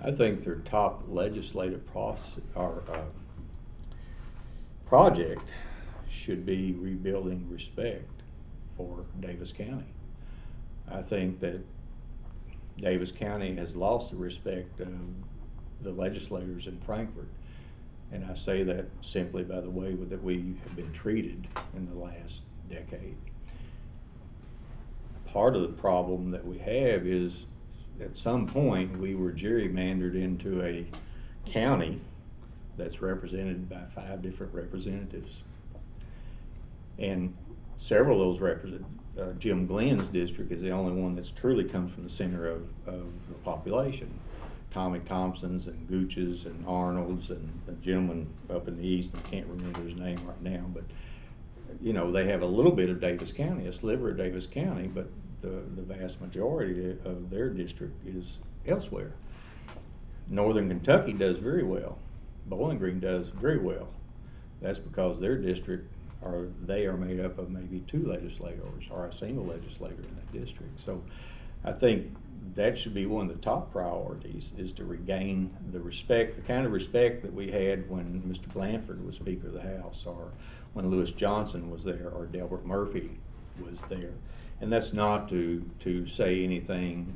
I think their top legislative project should be rebuilding respect for Daviess County. I think that Daviess County has lost the respect of the legislators in Frankfort, and I say that simply by the way that we have been treated in the last decade. Part of the problem that we have is at some point we were gerrymandered into a county that's represented by 5 different representatives, and several of those Jim Glenn's district is the only one that's truly comes from the center of the population. Tommy Thompson's and Gooch's and Arnold's and the gentleman up in the east, I can't remember his name right now, but you know, they have a little bit of Daviess County, a sliver of Daviess County, but the vast majority of their district is elsewhere. Northern Kentucky does very well. Bowling Green does very well. That's because their district, they are made up of maybe 2 legislators or a single legislator in that district. So I think that should be one of the top priorities, is to regain the respect, the kind of respect that we had when Mr. Blanford was Speaker of the House, or when Lewis Johnson was there, or Delbert Murphy was there. And that's not to say anything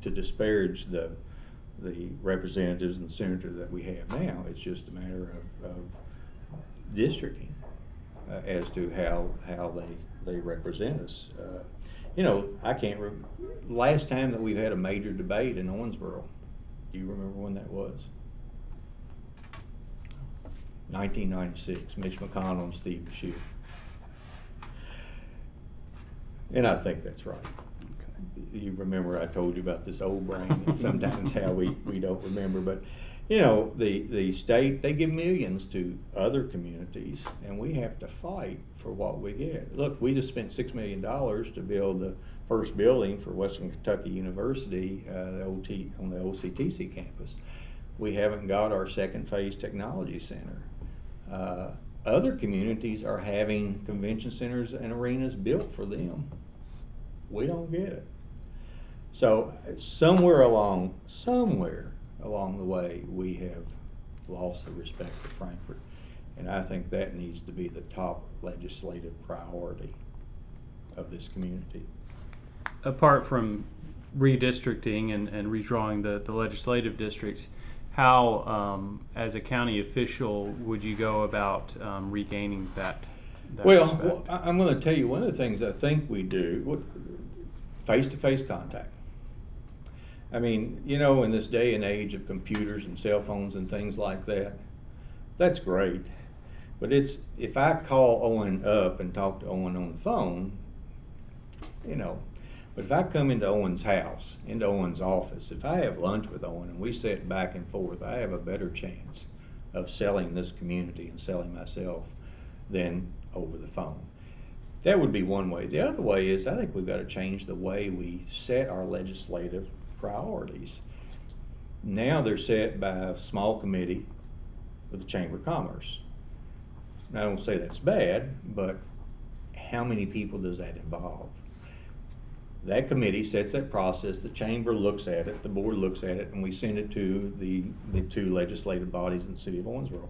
to disparage the representatives and senators that we have now. It's just a matter of districting as to how they represent us. You know, I can't remember last time that we've had a major debate in Owensboro. Do you remember when that was? 1996, Mitch McConnell and Steve Beshear. And I think that's right. You remember I told you about this old brain and sometimes how we don't remember, but you know, the state, they give millions to other communities, and we have to fight for what we get. Look, we just spent $6 million to build the first building for Western Kentucky University on the OCTC campus. We haven't got our second phase technology center. Other communities are having convention centers and arenas built for them. We don't get it. So somewhere along the way, we have lost the respect for Frankfort, and I think that needs to be the top legislative priority of this community. Apart from redistricting and redrawing the legislative districts, how, as a county official, would you go about regaining that Well, I'm going to tell you one of the things I think we do, face-to-face contact. I mean, you know, in this day and age of computers and cell phones and things like that, that's great. But if I call Owen up and talk to Owen on the phone, you know, but if I come into Owen's house, into Owen's office, if I have lunch with Owen and we sit back and forth, I have a better chance of selling this community and selling myself than over the phone. That would be one way. The other way is I think we've got to change the way we set our legislative priorities. Now they're set by a small committee with the Chamber of Commerce. Now I don't say that's bad, but how many people does that involve? That committee sets that process, the chamber looks at it, the board looks at it, and we send it to the 2 legislative bodies in the city of Owensboro.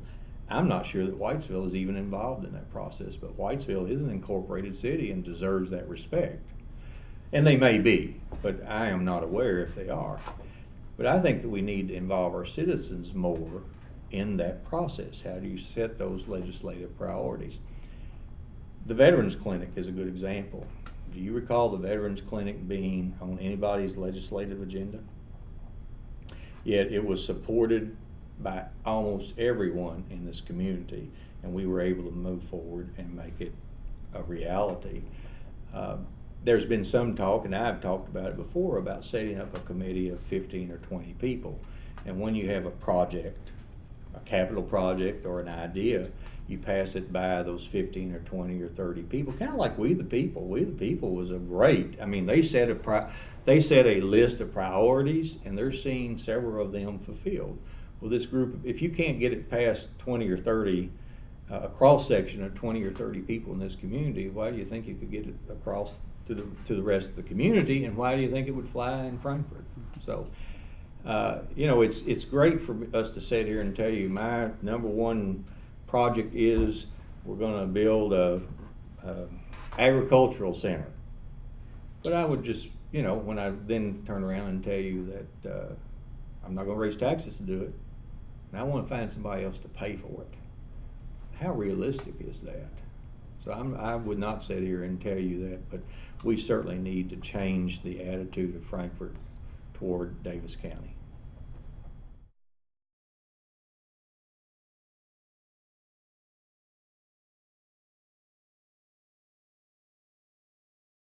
I'm not sure that Whitesville is even involved in that process, but Whitesville is an incorporated city and deserves that respect. And they may be, but I am not aware if they are. But I think that we need to involve our citizens more in that process. How do you set those legislative priorities? The Veterans Clinic is a good example. Do you recall the Veterans Clinic being on anybody's legislative agenda? Yet it was supported by almost everyone in this community, and we were able to move forward and make it a reality. There's been some talk, and I've talked about it before, about setting up a committee of 15 or 20 people. And when you have a project, a capital project or an idea, you pass it by those 15 or 20 or 30 people, kind of like We the People. We the People was a great, I mean, they set a list of priorities, and they're seeing several of them fulfilled. Well, this group, if you can't get it past 20 or 30, a cross section of 20 or 30 people in this community, why do you think you could get it across to the rest of the community, and why do you think it would fly in Frankfort? So You know, it's great for us to sit here and tell you my number one project is we're going to build a agricultural center. But I would just, you know, when I then turn around and tell you that I'm not going to raise taxes to do it, and I want to find somebody else to pay for it. How realistic is that? So I would not sit here and tell you that, but we certainly need to change the attitude of Frankfort toward Daviess County.